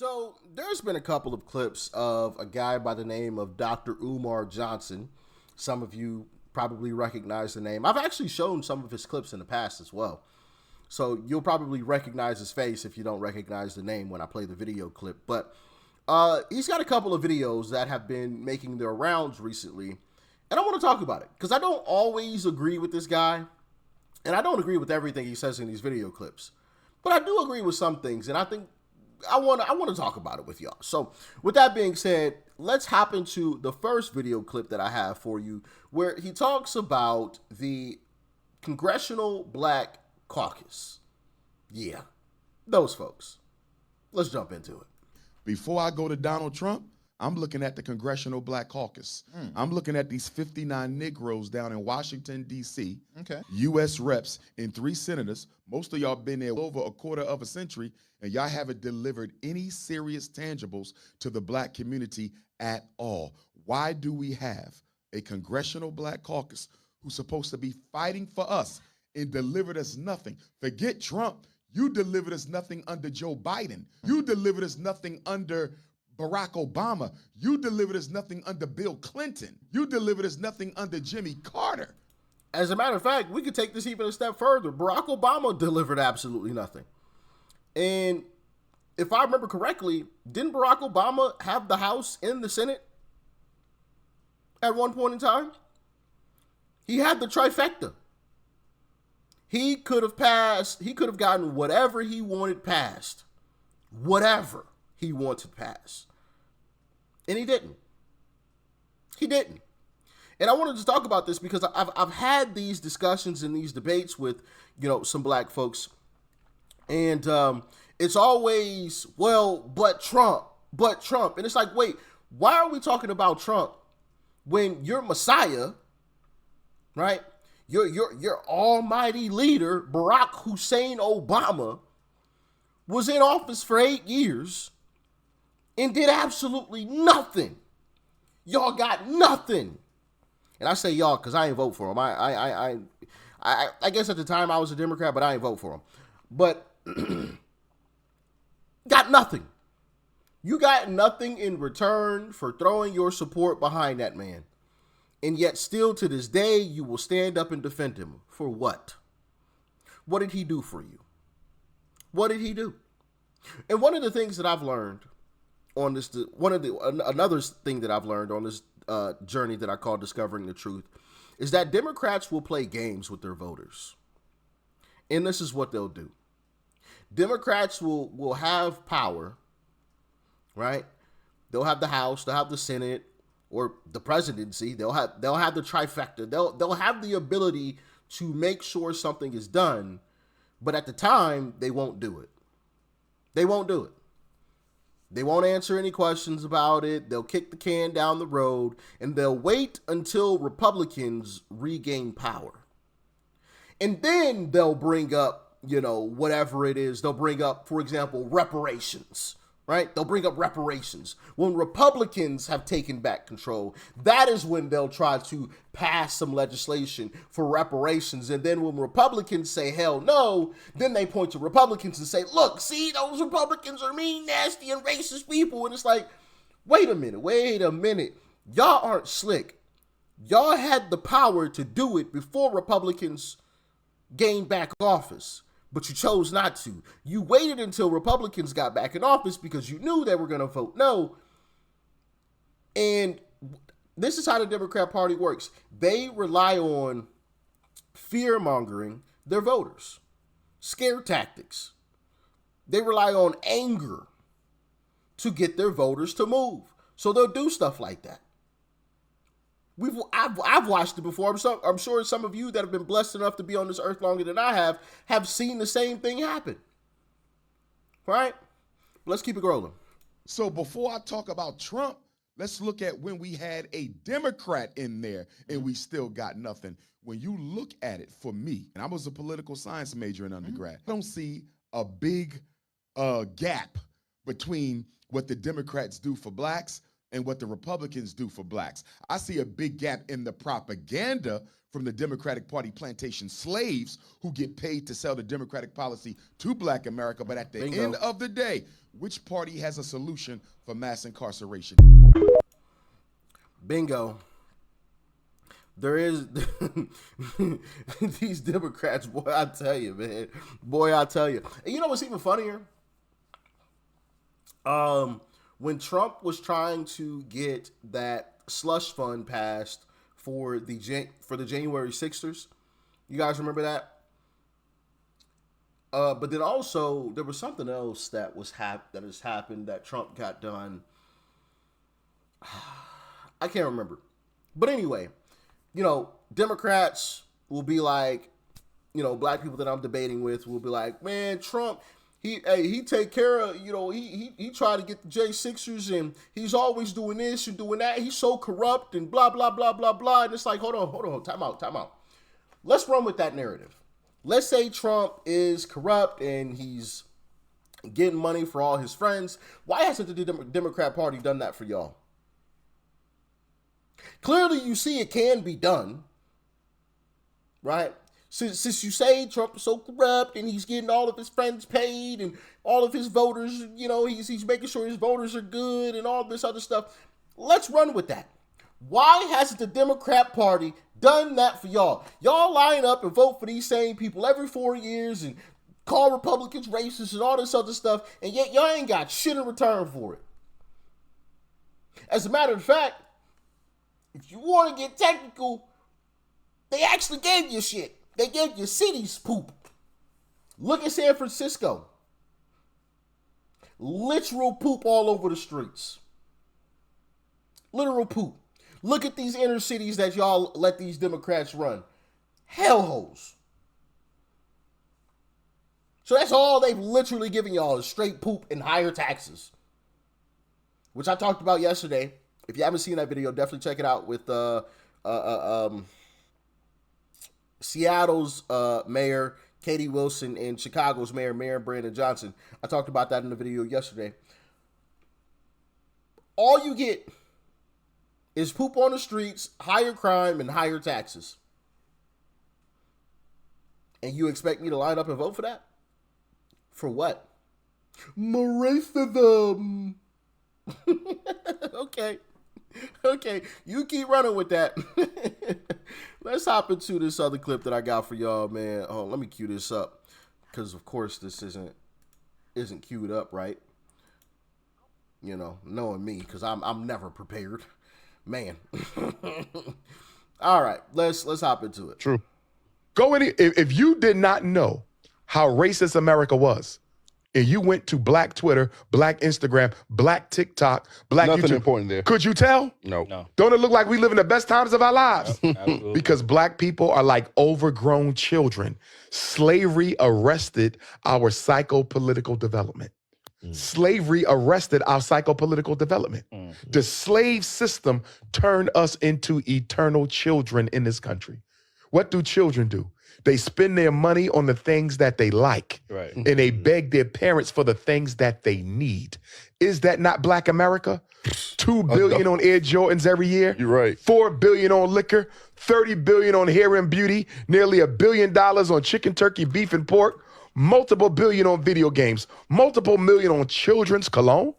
So there's been a couple of clips of a guy by the name of Dr. Umar Johnson. Some of you probably recognize the name. I've actually shown some of his clips in the past as well. So you'll probably recognize his face if you don't recognize the name when I play the video clip. But he's got a couple of videos that have been making their rounds recently. And I want to talk about it because I don't always agree with this guy. And I don't agree with everything he says in these video clips. But I do agree with some things. And I think I want to talk about it with y'all. So with that being said, let's hop into the first video clip that I have for you where he talks about the Congressional Black Caucus. Yeah, those folks. Let's jump into it. Before I go to Donald Trump, I'm looking at the Congressional Black Caucus. I'm looking at these 59 Negroes down in Washington, D.C., U.S. reps and 3 senators. Most of y'all been there over a quarter of a century, and y'all haven't delivered any serious tangibles to the black community at all. Why do we have a Congressional Black Caucus who's supposed to be fighting for us and delivered us nothing? Forget Trump. You delivered us nothing under Joe Biden. You delivered us nothing under Barack Obama. You delivered us nothing under Bill Clinton. You delivered us nothing under Jimmy Carter. As a matter of fact, we could take this even a step further. Barack Obama delivered absolutely nothing. And if I remember correctly, didn't Barack Obama have the House and the Senate at one point in time? He had the trifecta. He could have passed, he could have gotten whatever he wanted passed. Whatever he wanted passed. And he didn't. He didn't. And I wanted to talk about this because I've had these discussions and these debates with, some black folks. And it's always, well, but Trump. And it's like, wait, why are we talking about Trump when your Messiah, right? Your almighty leader, Barack Hussein Obama, was in office for 8 years and did absolutely nothing. Y'all got nothing. And I say y'all because I ain't vote for him. I guess at the time I was a Democrat, but I ain't vote for him. But got nothing. You got nothing in return for throwing your support behind that man. And yet still to this day, you will stand up and defend him. For what? What did he do for you? What did he do? And one of the things that I've learned on this, another thing that I've learned on this journey that I call Discovering the Truth is that Democrats will play games with their voters. And this is what they'll do. Democrats will have power, right? They'll have the House, they'll have the Senate, or the presidency. They'll have the trifecta. They'll have the ability to make sure something is done, but at the time they won't do it. They won't do it. They won't answer any questions about it. They'll kick the can down the road, and they'll wait until Republicans regain power. And then they'll bring up, whatever it is. They'll bring up, for example, reparations. Right? They'll bring up reparations. When Republicans have taken back control, that is when they'll try to pass some legislation for reparations. And then when Republicans say, hell no, then they point to Republicans and say, look, see, those Republicans are mean, nasty, and racist people. And it's like, wait a minute. Y'all aren't slick. Y'all had the power to do it before Republicans gained back office. But you chose not to. You waited until Republicans got back in office because you knew they were going to vote no. And this is how the Democrat Party works. They rely on fear-mongering their voters. Scare tactics. They rely on anger to get their voters to move. So they'll do stuff like that. I've watched it before. I'm sure some of you that have been blessed enough to be on this earth longer than I have seen the same thing happen. Right? Let's keep it rolling. So before I talk about Trump, let's look at when we had a Democrat in there and we still got nothing. When you look at it, for me, and I was a political science major in undergrad, I don't see a big gap between what the Democrats do for blacks and what the Republicans do for blacks. I see a big gap in the propaganda from the Democratic Party plantation slaves who get paid to sell the Democratic policy to black America. But at the end of the day, which party has a solution for mass incarceration? Bingo. There is these Democrats, boy, I tell you, man. Boy, I tell you. And you know what's even funnier? When Trump was trying to get that slush fund passed for the January 6ers, you guys remember that? But then also there was something else that has happened that Trump got done. I can't remember. But anyway, you know, Democrats will be like, you know, black people that I'm debating with will be like, man, Trump, he take care of, you know, he tried to get the J6ers and he's always doing this and doing that. He's so corrupt and blah, blah, blah, blah, blah. And it's like, hold on, time out. Let's run with that narrative. Let's say Trump is corrupt and he's getting money for all his friends. Why hasn't the Democrat Party done that for y'all? Clearly, you see it can be done, right? Since you say Trump is so corrupt and he's getting all of his friends paid and all of his voters, you know, he's making sure his voters are good and all this other stuff. Let's run with that. Why hasn't the Democrat Party done that for y'all? Y'all line up and vote for these same people every 4 years and call Republicans racist and all this other stuff, and yet y'all ain't got shit in return for it. As a matter of fact, if you want to get technical, they actually gave you shit. They gave you cities poop. Look at San Francisco. Literal poop all over the streets. Literal poop. Look at these inner cities that y'all let these Democrats run. Hellholes. So that's all they've literally given y'all is straight poop and higher taxes. Which I talked about yesterday. If you haven't seen that video, definitely check it out with Seattle's mayor, Katie Wilson, and Chicago's mayor, Brandon Johnson. I talked about that in the video yesterday. All you get is poop on the streets, higher crime, and higher taxes. And you expect me to line up and vote for that? For what? Racism. Okay, you keep running with that. Let's hop into this other clip that I got for y'all, man. Oh, let me cue this up, because of course this isn't queued up, right? You know, knowing me, because I'm never prepared, man. All right, let's hop into it. True. If you did not know how racist America was, and you went to Black Twitter, Black Instagram, Black TikTok, Black Nothing YouTube, important there. could you tell? No. Don't it look like we live in the best times of our lives? Absolutely. Because black people are like overgrown children. Slavery arrested our psychopolitical development. Slavery arrested our psychopolitical development. The slave system turned us into eternal children in this country. What do children do? They spend their money on the things that they like. Right. And they beg their parents for the things that they need. Is that not Black America? $2 billion on Air Jordans every year. You're right. $4 billion on liquor, $30 billion on hair and beauty, nearly $1 billion on chicken, turkey, beef, and pork, multiple billion on video games, multiple million on children's cologne.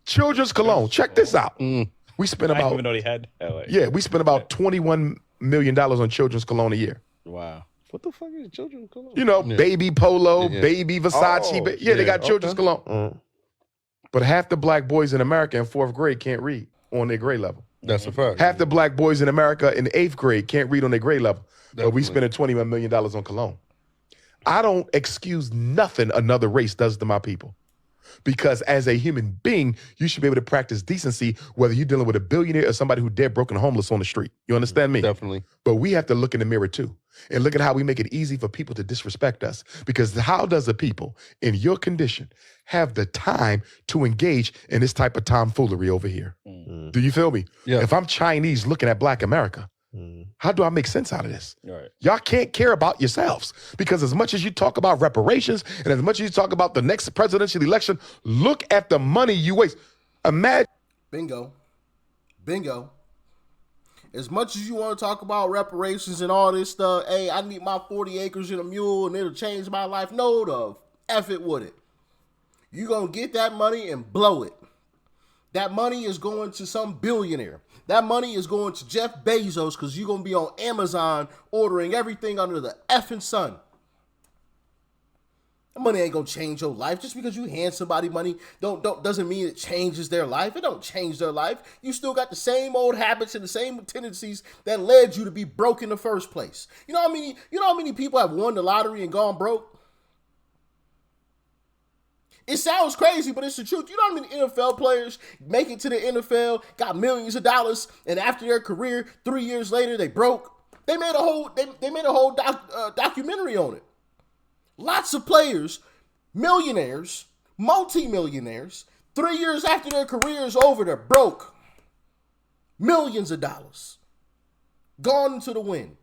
Children's cologne. Check this out. We spent I about didn't even know they had LA. yeah, we spent about $21 million on children's cologne a year. Wow. What the fuck is children cologne? You know, baby Polo, baby Versace. Oh, They got children's okay. cologne. But half the black boys in America in 4th grade can't read on their grade level. That's a fact. Half the black boys in America in 8th grade can't read on their grade level. But we Definitely. spending $21 million on cologne. I don't excuse nothing another race does to my people. Because as a human being, you should be able to practice decency, whether you're dealing with a billionaire or somebody who's dead, broken, homeless on the street. You understand me? Definitely. But we have to look in the mirror too and look at how we make it easy for people to disrespect us. Because how does a people in your condition have the time to engage in this type of tomfoolery over here? Do you feel me? Yeah. If I'm Chinese looking at Black America, how do I make sense out of this? Right. Y'all can't care about yourselves, because as much as you talk about reparations and as much as you talk about the next presidential election, look at the money you waste. Imagine. Bingo. Bingo. As much as you want to talk about reparations and all this stuff, hey, I need my 40 acres and a mule and it'll change my life. No, the F it would it. You're going to get that money and blow it. That money is going to some billionaire. That money is going to Jeff Bezos because you're going to be on Amazon ordering everything under the effing sun. That money ain't going to change your life. Just because you hand somebody money doesn't mean it changes their life. It don't change their life. You still got the same old habits and the same tendencies that led you to be broke in the first place. You know how many people have won the lottery and gone broke? It sounds crazy, but it's the truth. You know how many NFL players make it to the NFL, got millions of dollars, and after their career, 3 years later, they broke? They made a whole documentary on it. Lots of players, millionaires, multi-millionaires, 3 years after their career is over, they're broke. Millions of dollars. Gone into the wind.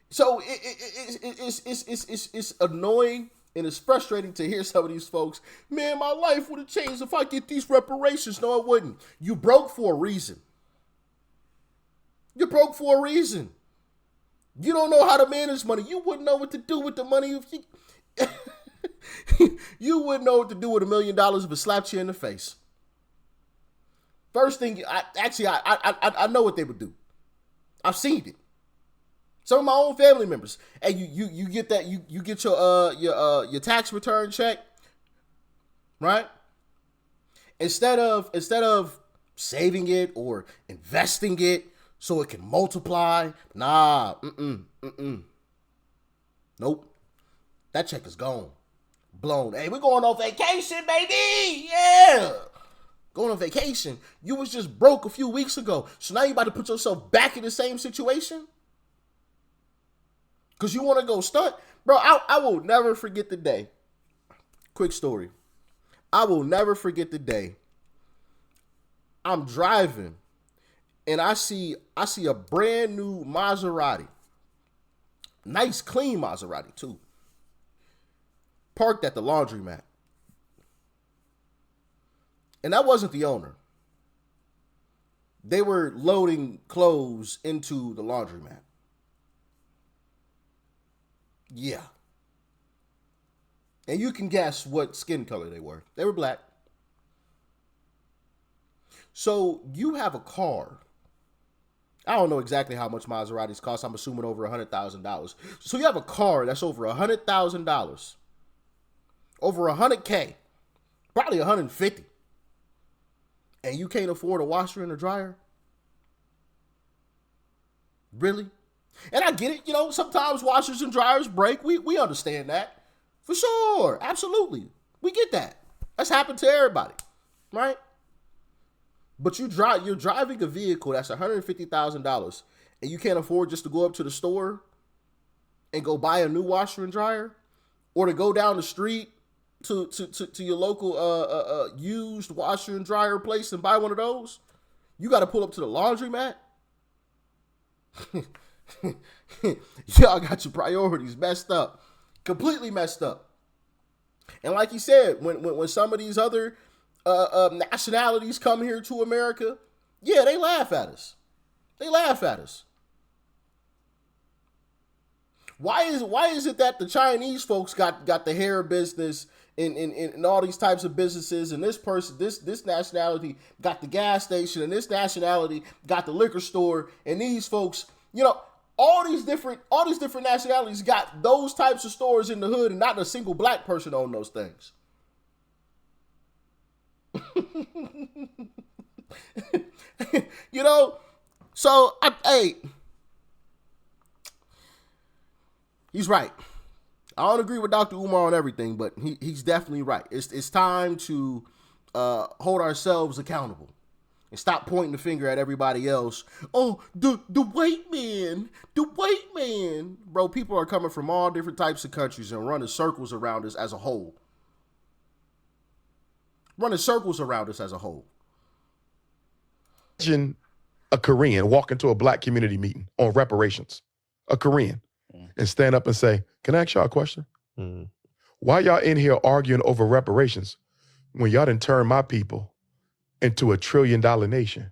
So it's annoying. And it's frustrating to hear some of these folks, man, my life would have changed if I get these reparations. No, it wouldn't. You broke for a reason. You broke for a reason. You don't know how to manage money. You wouldn't know what to do with the money if you wouldn't know what to do with $1 million if it slapped you in the face. First thing, I know what they would do. I've seen it. Some of my own family members. Hey, you get that, you get your tax return check, right? Instead of saving it or investing it so it can multiply, nope. That check is gone. Blown. Hey, we're going on vacation, baby. Yeah. Going on vacation. You was just broke a few weeks ago. So now you about to put yourself back in the same situation? Because you want to go stunt? Bro, I will never forget the day. Quick story. I will never forget the day. I'm driving and I see a brand new Maserati. Nice, clean Maserati, too. Parked at the laundromat. And that wasn't the owner. They were loading clothes into the laundromat. Yeah. And you can guess what skin color they were. They were black. So you have a car. I don't know exactly how much Maseratis cost. I'm assuming over $100,000. So you have a car that's over $100,000. Over $100K. Probably $150. And you can't afford a washer and a dryer? Really? And I get it, you know, sometimes washers and dryers break. We understand that. For sure. Absolutely. We get that. That's happened to everybody. Right? But you're driving a vehicle that's $150,000 and you can't afford just to go up to the store and go buy a new washer and dryer, or to go down the street to your local used washer and dryer place and buy one of those. You got to pull up to the laundromat. Y'all got your priorities messed up, completely messed up. And like you said, when some of these other nationalities come here to America, yeah, they laugh at us. They laugh at us. Why is it that the Chinese folks got the hair business and all these types of businesses, and this nationality got the gas station, and this nationality got the liquor store, and these folks, you know, all these different nationalities got those types of stores in the hood, and not a single black person owned those things. You know, so he's right. I don't agree with Dr. Umar on everything, but he's definitely right. It's time to hold ourselves accountable and stop pointing the finger at everybody else. Oh, the white man. Bro, people are coming from all different types of countries and running circles around us as a whole. Imagine a Korean walk into a black community meeting on reparations. A Korean. And stand up and say, can I ask y'all a question? Why y'all in here arguing over reparations when y'all done turned my people into $1 trillion nation?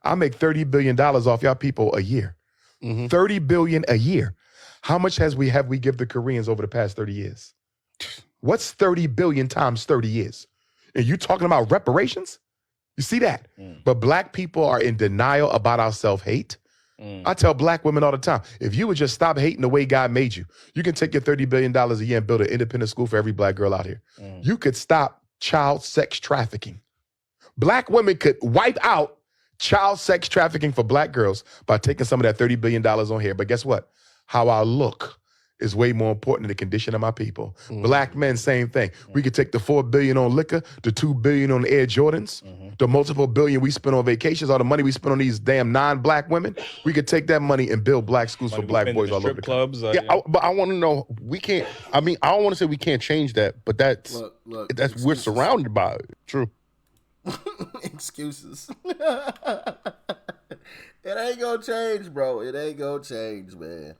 I make $30 billion off y'all people a year. $30 billion a year. How much have we give the Koreans over the past 30 years? What's 30 billion times 30 years? And you talking about reparations? You see that? But black people are in denial about our self-hate. I tell black women all the time, if you would just stop hating the way God made you, you can take your $30 billion a year and build an independent school for every black girl out here. You could stop child sex trafficking. Black women could wipe out child sex trafficking for black girls by taking some of that $30 billion on here. But guess what? How I look is way more important than the condition of my people. Black men, same thing. We could take the $4 billion on liquor, the $2 billion on Air Jordans, the multiple billion we spend on vacations, all the money we spend on these damn non-black women. We could take that money and build black schools for black boys all over the clubs. But I want to know, we can't, I mean, I don't want to say we can't change that, but that's we're surrounded by it. True. Excuses. It ain't gonna change, bro. It ain't gonna change, man.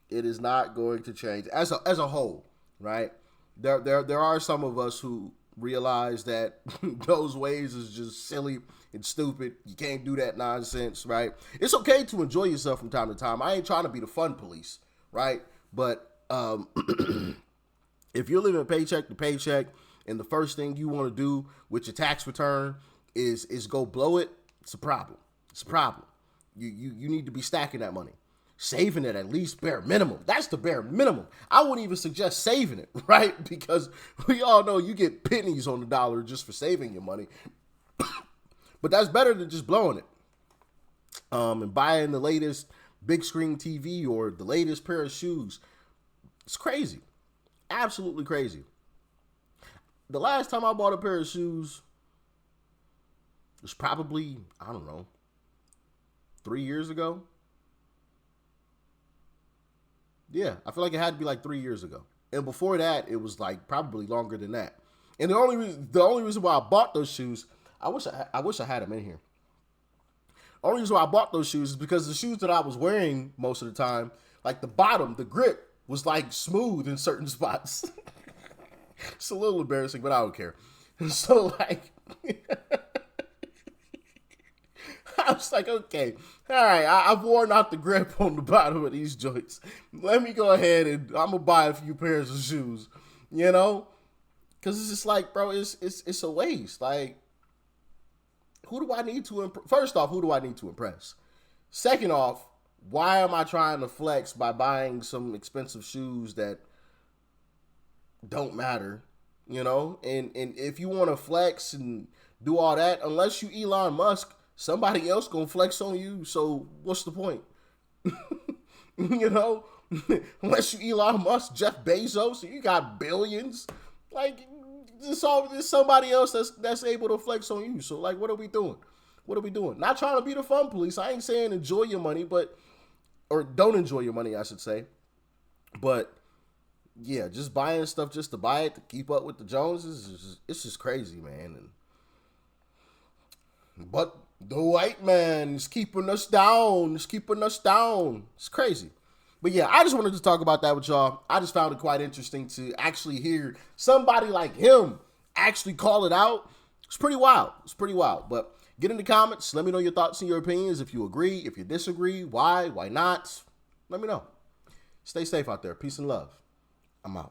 It is not going to change as a whole, right? There are some of us who realize that those ways is just silly and stupid. You can't do that nonsense, right? It's okay to enjoy yourself from time to time. I ain't trying to be the fun police, right? But if you're living paycheck to paycheck and the first thing you want to do with your tax return is go blow it, it's a problem. It's a problem. You need to be stacking that money. Saving it at least bare minimum. That's the bare minimum. I wouldn't even suggest saving it, right? Because we all know you get pennies on the dollar just for saving your money. But that's better than just blowing it. And buying the latest big screen TV or the latest pair of shoes. It's crazy. Absolutely crazy. The last time I bought a pair of shoes was probably, I don't know, 3 years ago. Yeah, I feel like it had to be like 3 years ago. And before that, it was like probably longer than that. And the only reason why I bought those shoes, I wish I had them in here. The only reason why I bought those shoes is because the shoes that I was wearing most of the time, like the bottom, the grip was like smooth in certain spots. It's a little embarrassing, but I don't care. So like, I was like, okay, all right, I've worn out the grip on the bottom of these joints. Let me go ahead and I'm gonna buy a few pairs of shoes, you know, because it's just like, bro, it's a waste. Like, who do I need to impress? First off, who do I need to impress? Second off, why am I trying to flex by buying some expensive shoes that don't matter, you know? And if you want to flex and do all that, unless you Elon Musk, somebody else gonna flex on you. So what's the point? You know, unless you Elon Musk, Jeff Bezos, you got billions. Like, there's somebody else that's able to flex on you. So like, what are we doing? What are we doing? Not trying to be the fun police. I ain't saying enjoy your money, or don't enjoy your money, I should say. But yeah, just buying stuff just to buy it to keep up with the Joneses, it's just crazy, man. But the white man is keeping us down. It's keeping us down. It's crazy. But yeah, I just wanted to talk about that with y'all. I just found it quite interesting to actually hear somebody like him actually call it out. It's pretty wild. It's pretty wild. But get in the comments. Let me know your thoughts and your opinions. If you agree, if you disagree, why not? Let me know. Stay safe out there. Peace and love. I'm out.